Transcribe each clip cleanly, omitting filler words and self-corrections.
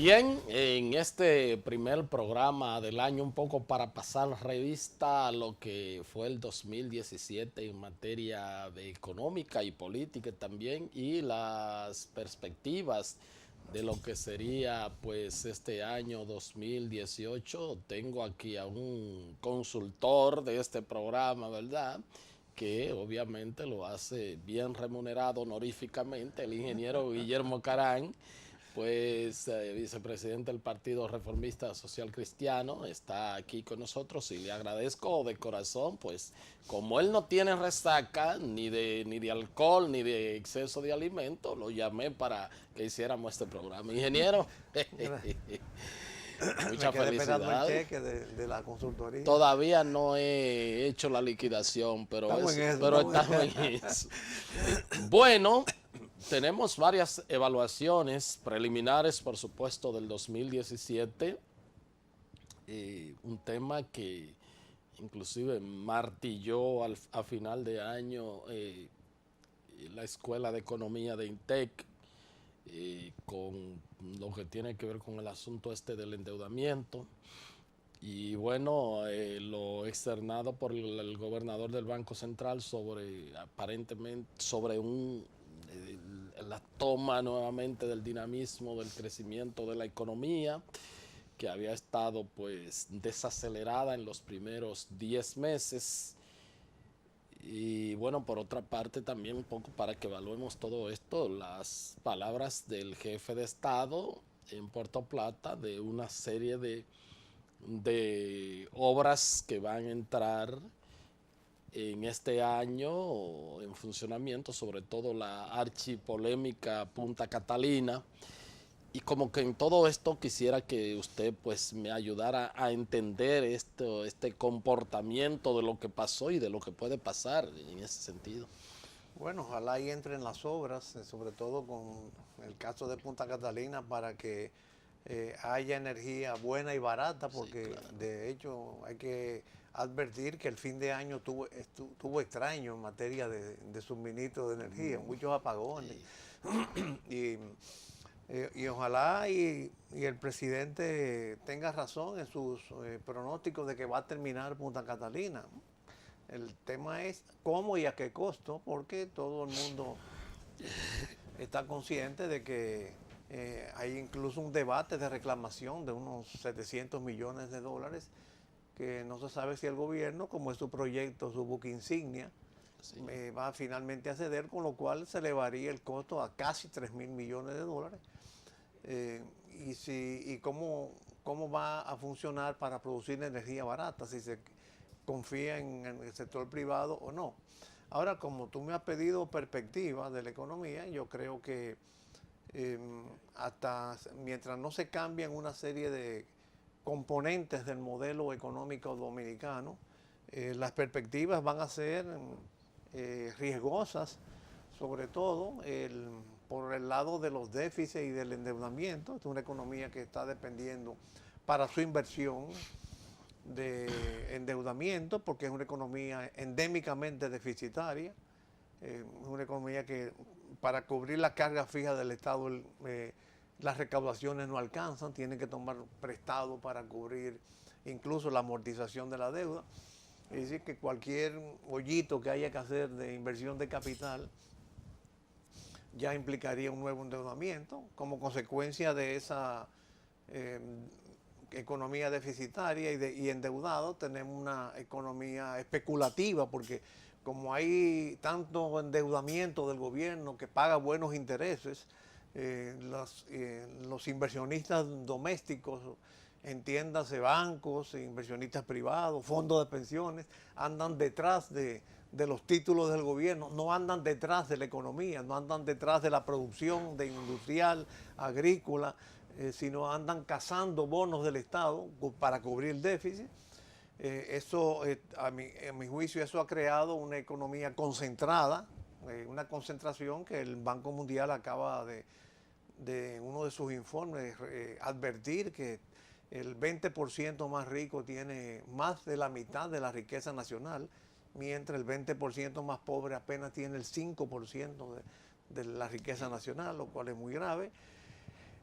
Bien, en este primer programa del año, un poco para pasar revista a lo que fue el 2017 en materia de económica y política también, y las perspectivas de lo que sería pues este año 2018. Tengo aquí a un consultor de este programa, ¿verdad?, que obviamente lo hace bien remunerado honoríficamente, el ingeniero Guillermo Carán, pues vicepresidente del Partido Reformista Social Cristiano, está aquí con nosotros y le agradezco de corazón, pues como él no tiene resaca ni de alcohol ni de exceso de alimento, lo llamé para que hiciéramos este programa. Ingeniero, Me muchas quedé esperando el felicidades. cheque de la consultoría. Todavía no he hecho la liquidación, pero, Estamos en eso, pero estamos estamos en en eso. Bueno, tenemos varias evaluaciones preliminares, por supuesto, del 2017. Un tema que inclusive martilló a final de año la Escuela de Economía de INTEC, con lo que tiene que ver con el asunto este del endeudamiento. Y bueno, lo externado por el gobernador del Banco Central sobre aparentemente sobre la toma nuevamente del dinamismo, del crecimiento de la economía, que había estado pues desacelerada en los primeros 10 meses. Y bueno, por otra parte también un poco para que evaluemos todo esto, las palabras del jefe de Estado en Puerto Plata de una serie de obras que van a entrar en este año en funcionamiento, sobre todo la archipolémica Punta Catalina. Y como que en todo esto quisiera que usted pues me ayudara a entender este comportamiento de lo que pasó y de lo que puede pasar en ese sentido. Bueno, ojalá y entren las obras, sobre todo con el caso de Punta Catalina, para que haya energía buena y barata, Sí, porque claro. de hecho hay que advertir que el fin de año tuvo extraño en materia de suministro de energía, muchos apagones. Sí, Y ojalá y el presidente tenga razón en sus pronósticos de que va a terminar Punta Catalina. El tema es cómo y a qué costo, porque todo el mundo está consciente de que hay incluso un debate de reclamación de unos 700 millones de dólares que no se sabe si el gobierno, como es su proyecto, su buque insignia, sí. va finalmente a ceder, con lo cual se elevaría el costo a casi 3.000 millones de dólares. Y cómo va a funcionar para producir energía barata, si se confía en el sector privado o no. Ahora, como tú me has pedido perspectiva de la economía, yo creo que eh, hasta mientras no se cambien una serie de componentes del modelo económico dominicano, las perspectivas van a ser riesgosas, sobre todo por el lado de los déficits y del endeudamiento. Es una economía que está dependiendo para su inversión de endeudamiento, porque es una economía endémicamente deficitaria, es una economía que para cubrir la carga fija del Estado las recaudaciones no alcanzan, tienen que tomar prestado para cubrir incluso la amortización de la deuda. Es decir, que cualquier hoyito que haya que hacer de inversión de capital ya implicaría un nuevo endeudamiento. Como consecuencia de esa eh, economía deficitaria y endeudado, tenemos una economía especulativa, porque como hay tanto endeudamiento del gobierno que paga buenos intereses, los inversionistas domésticos, entiéndase bancos, inversionistas privados, fondos de pensiones, andan detrás de los títulos del gobierno, no andan detrás de la economía, no andan detrás de la producción de industrial, agrícola, sino andan cazando bonos del Estado para cubrir el déficit. A mi juicio, eso ha creado una economía concentrada, una concentración que el Banco Mundial acaba de uno de sus informes advertir que el 20% más rico tiene más de la mitad de la riqueza nacional, mientras el 20% más pobre apenas tiene el 5% de la riqueza nacional, lo cual es muy grave.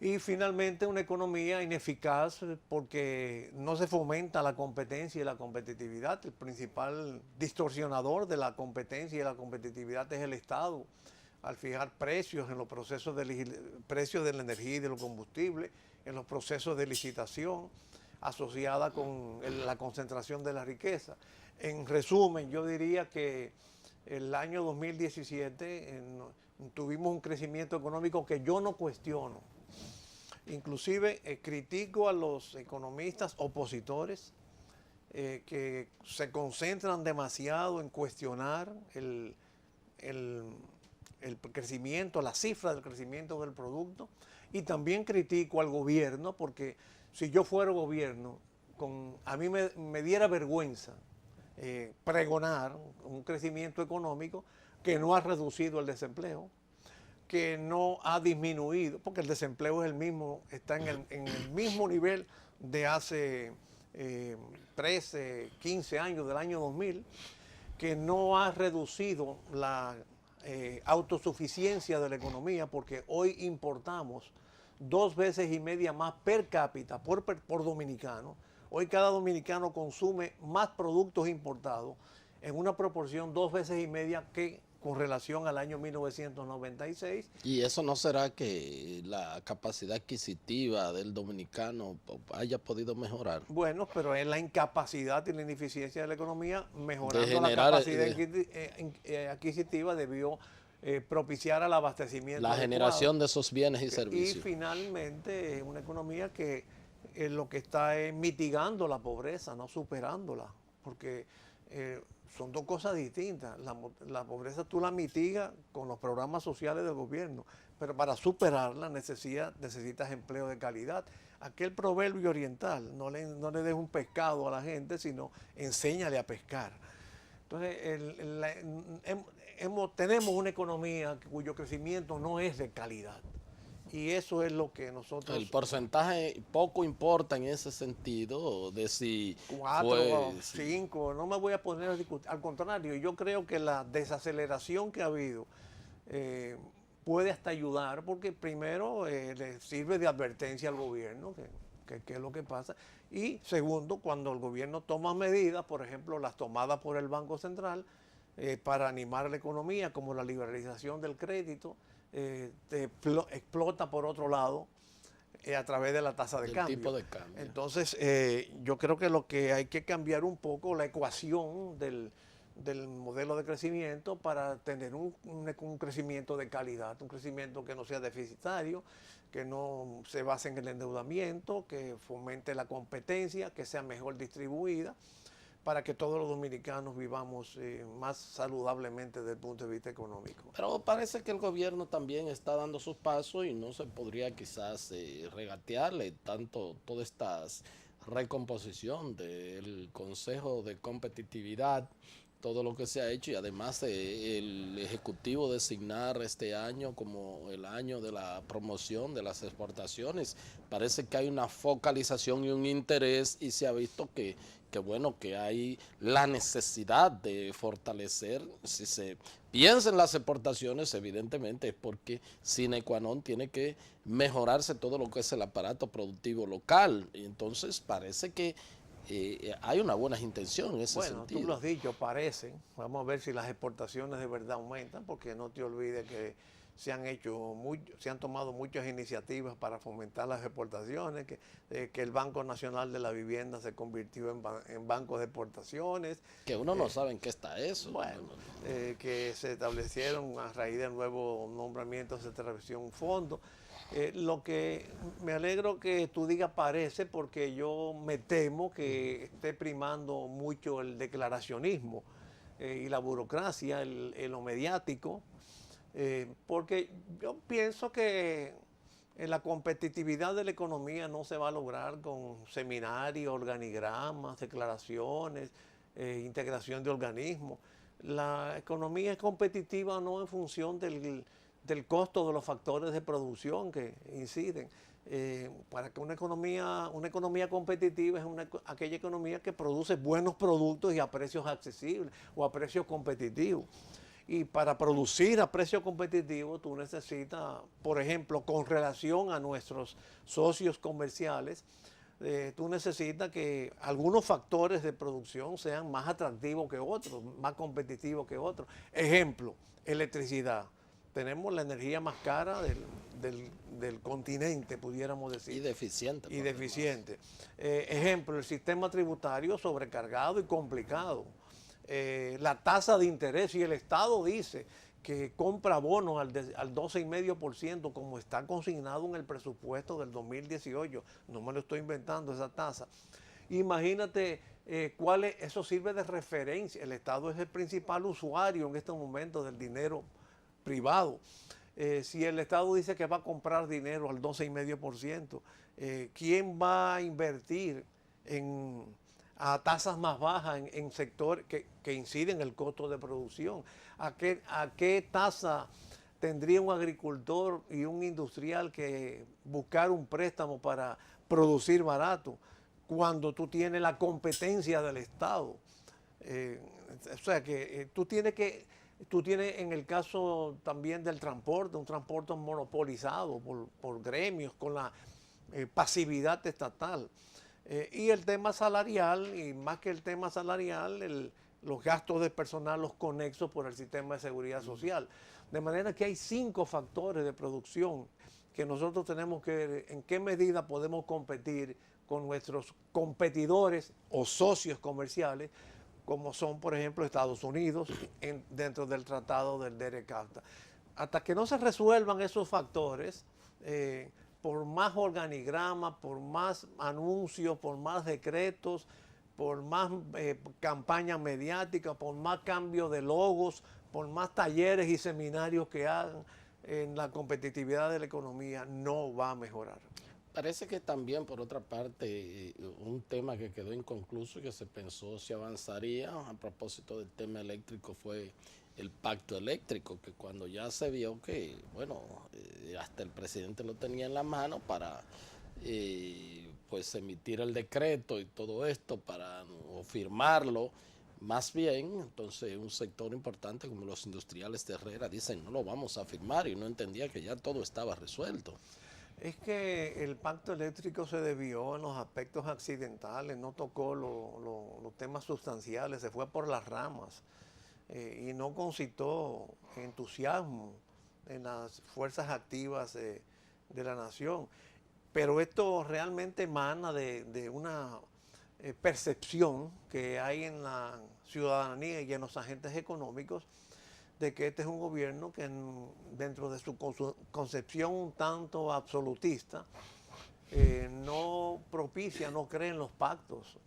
Y finalmente una economía ineficaz porque no se fomenta la competencia y la competitividad. El principal distorsionador de la competencia y la competitividad es el Estado, al fijar precios en los procesos precios de la energía y de los combustibles, en los procesos de licitación, asociada con la concentración de la riqueza. En resumen, yo diría que el año 2017 tuvimos un crecimiento económico que yo no cuestiono. Inclusive critico a los economistas opositores que se concentran demasiado en cuestionar el crecimiento, la cifra del crecimiento del producto, y también critico al gobierno porque si yo fuera gobierno, a mí me diera vergüenza pregonar un crecimiento económico que no ha reducido el desempleo, que no ha disminuido, porque el desempleo es el mismo, está en el mismo nivel de hace 13, 15 años, del año 2000, que no ha reducido la autosuficiencia de la economía, porque hoy importamos 2 veces y media más per cápita por dominicano. Hoy cada dominicano consume más productos importados en una proporción 2 veces y media que con relación al año 1996. ¿Y eso no será que la capacidad adquisitiva del dominicano haya podido mejorar? Bueno, pero es la incapacidad y la ineficiencia de la economía, mejorando generar, la capacidad adquisitiva debió propiciar al abastecimiento la adecuado. generación de esos bienes y servicios. Y finalmente es una economía que lo que está es mitigando la pobreza, no superándola, porque son dos cosas distintas. La pobreza tú la mitigas con los programas sociales del gobierno, pero para superarla necesitas empleo de calidad. Aquel proverbio oriental, no le des un pescado a la gente, sino enséñale a pescar. Entonces, tenemos una economía cuyo crecimiento no es de calidad. Y eso es lo que nosotros... El porcentaje poco importa en ese sentido, de si 4 o 5, no me voy a poner a discutir. Al contrario, yo creo que la desaceleración que ha habido puede hasta ayudar, porque primero le sirve de advertencia al gobierno, que es lo que pasa. Y segundo, cuando el gobierno toma medidas, por ejemplo, las tomadas por el Banco Central, para animar la economía, como la liberalización del crédito, explota por otro lado a través de la tasa de cambio. Tipo de cambio. Entonces, yo creo que lo que hay que cambiar un poco la ecuación del modelo de crecimiento para tener un crecimiento de calidad, un crecimiento que no sea deficitario, que no se base en el endeudamiento, que fomente la competencia, que sea mejor distribuida, para que todos los dominicanos vivamos más saludablemente desde el punto de vista económico. Pero parece que el gobierno también está dando sus pasos y no se podría quizás regatearle tanto toda esta recomposición del Consejo de Competitividad, todo lo que se ha hecho, y además el Ejecutivo designar este año como el año de la promoción de las exportaciones. Parece que hay una focalización y un interés, y se ha visto que bueno, que hay la necesidad de fortalecer. Si se piensa en las exportaciones, evidentemente es porque sine qua non tiene que mejorarse todo lo que es el aparato productivo local, y entonces parece que hay una buena intención en ese sentido. Bueno, tú lo has dicho, parece. Vamos a ver si las exportaciones de verdad aumentan, porque no te olvides que se han tomado muchas iniciativas para fomentar las exportaciones, que el Banco Nacional de la Vivienda se convirtió en banco de exportaciones. Que uno no sabe en qué está eso. Bueno, que se establecieron a raíz del nuevo nombramiento, se estableció un fondo. Lo que me alegro que tú digas parece, porque yo me temo que esté primando mucho el declaracionismo y la burocracia, lo mediático, porque yo pienso que la competitividad de la economía no se va a lograr con seminarios, organigramas, declaraciones, integración de organismos. La economía es competitiva no en función del costo de los factores de producción que inciden. Para que una economía competitiva es aquella economía que produce buenos productos y a precios accesibles o a precios competitivos. Y para producir a precio competitivo, tú necesitas, por ejemplo, con relación a nuestros socios comerciales, tú necesitas que algunos factores de producción sean más atractivos que otros, más competitivos que otros. Ejemplo, electricidad. Tenemos la energía más cara del continente, pudiéramos decir. Y deficiente. Y deficiente. Ejemplo, el sistema tributario sobrecargado y complicado. La tasa de interés, y el Estado dice que compra bonos al 12,5% como está consignado en el presupuesto del 2018, no me lo estoy inventando esa tasa. Imagínate eso sirve de referencia. El Estado es el principal usuario en este momento del dinero privado. Si el Estado dice que va a comprar dinero al 12,5%, ¿quién va a invertir a tasas más bajas en sectores que inciden en el costo de producción? ¿A qué tasa tendría un agricultor y un industrial que buscar un préstamo para producir barato cuando tú tienes la competencia del Estado? O sea que tú tienes en el caso también del transporte, un transporte monopolizado por gremios con la pasividad estatal. Y el tema salarial, y más que el tema salarial, los gastos de personal, los conexos por el sistema de seguridad social. De manera que hay 5 factores de producción que nosotros tenemos que ver en qué medida podemos competir con nuestros competidores o socios comerciales, como son, por ejemplo, Estados Unidos, dentro del Tratado del DERECAFTA. Hasta que no se resuelvan esos factores, por más organigrama, por más anuncios, por más decretos, por más campañas mediáticas, por más cambio de logos, por más talleres y seminarios que hagan en la competitividad de la economía, no va a mejorar. Parece que también, por otra parte, un tema que quedó inconcluso y que se pensó si avanzaría a propósito del tema eléctrico fue el pacto eléctrico, que cuando ya se vio que, bueno, hasta el presidente lo tenía en la mano para pues emitir el decreto y todo esto, o firmarlo, más bien, entonces un sector importante como los industriales de Herrera dicen no lo vamos a firmar, y no entendía que ya todo estaba resuelto. Es que el pacto eléctrico se desvió en los aspectos accidentales, no tocó los temas sustanciales, se fue por las ramas y no concitó entusiasmo en las fuerzas activas de la nación. Pero esto realmente emana de una percepción que hay en la ciudadanía y en los agentes económicos de que este es un gobierno que dentro de su concepción un tanto absolutista no propicia, no cree en los pactos.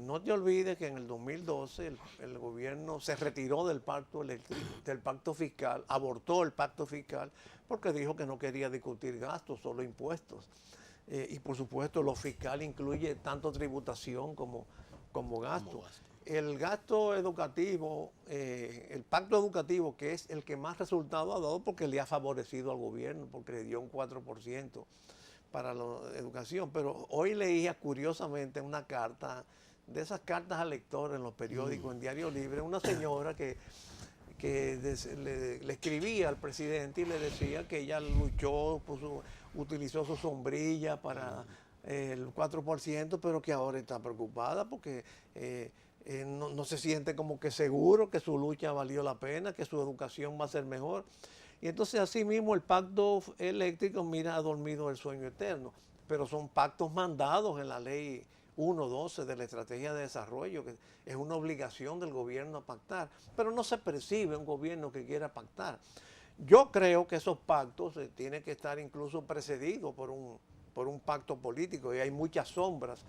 No te olvides que en el 2012 el gobierno se retiró del pacto fiscal, abortó el pacto fiscal porque dijo que no quería discutir gastos, solo impuestos. Y por supuesto lo fiscal incluye tanto tributación como gasto. El gasto educativo, el pacto educativo, que es el que más resultado ha dado porque le ha favorecido al gobierno, porque le dio un 4% para la educación. Pero hoy leía curiosamente una carta, de esas cartas al lector en los periódicos, en Diario Libre, una señora que le escribía al presidente y le decía que ella luchó, utilizó su sombrilla para el 4%, pero que ahora está preocupada porque no se siente como que seguro que su lucha valió la pena, que su educación va a ser mejor. Y entonces así mismo el pacto eléctrico, mira, ha dormido el sueño eterno, pero son pactos mandados en la ley 1.12 de la Estrategia de Desarrollo, que es una obligación del gobierno a pactar, pero no se percibe un gobierno que quiera pactar. Yo creo que esos pactos tienen que estar incluso precedidos por un pacto político, y hay muchas sombras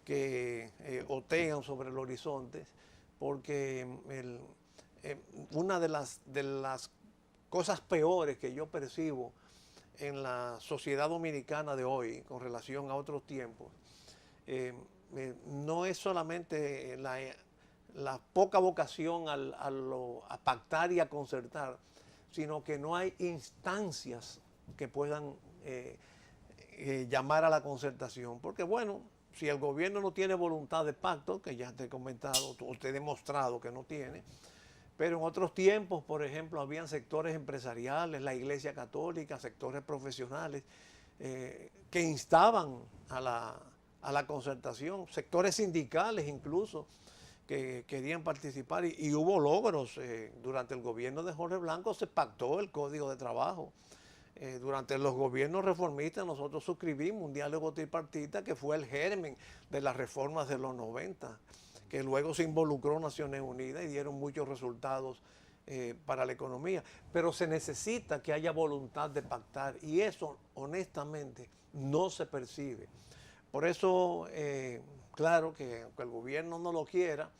que otean sobre el horizonte, porque una de las cosas peores que yo percibo en la sociedad dominicana de hoy con relación a otros tiempos, no es solamente la poca vocación a pactar y a concertar, sino que no hay instancias que puedan llamar a la concertación. Porque bueno, si el gobierno no tiene voluntad de pacto, que ya te he comentado o te he demostrado que no tiene, Pero en otros tiempos, por ejemplo, habían sectores empresariales, la Iglesia Católica, sectores profesionales, que instaban a la concertación, sectores sindicales incluso, que querían participar y hubo logros. Durante el gobierno de Jorge Blanco se pactó el Código de Trabajo. Durante los gobiernos reformistas nosotros suscribimos un diálogo tripartita que fue el germen de las reformas de los 90, que luego se involucró Naciones Unidas y dieron muchos resultados para la economía. Pero se necesita que haya voluntad de pactar y eso honestamente no se percibe. Por eso, claro que aunque el gobierno no lo quiera,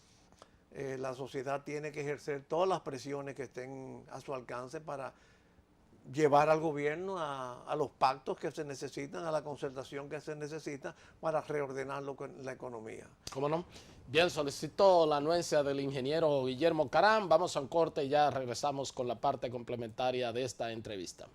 la sociedad tiene que ejercer todas las presiones que estén a su alcance para llevar al gobierno a los pactos que se necesitan, a la concertación que se necesita para reordenar la economía. ¿Cómo no? Bien, solicito la anuencia del ingeniero Guillermo Caram. Vamos a un corte y ya regresamos con la parte complementaria de esta entrevista.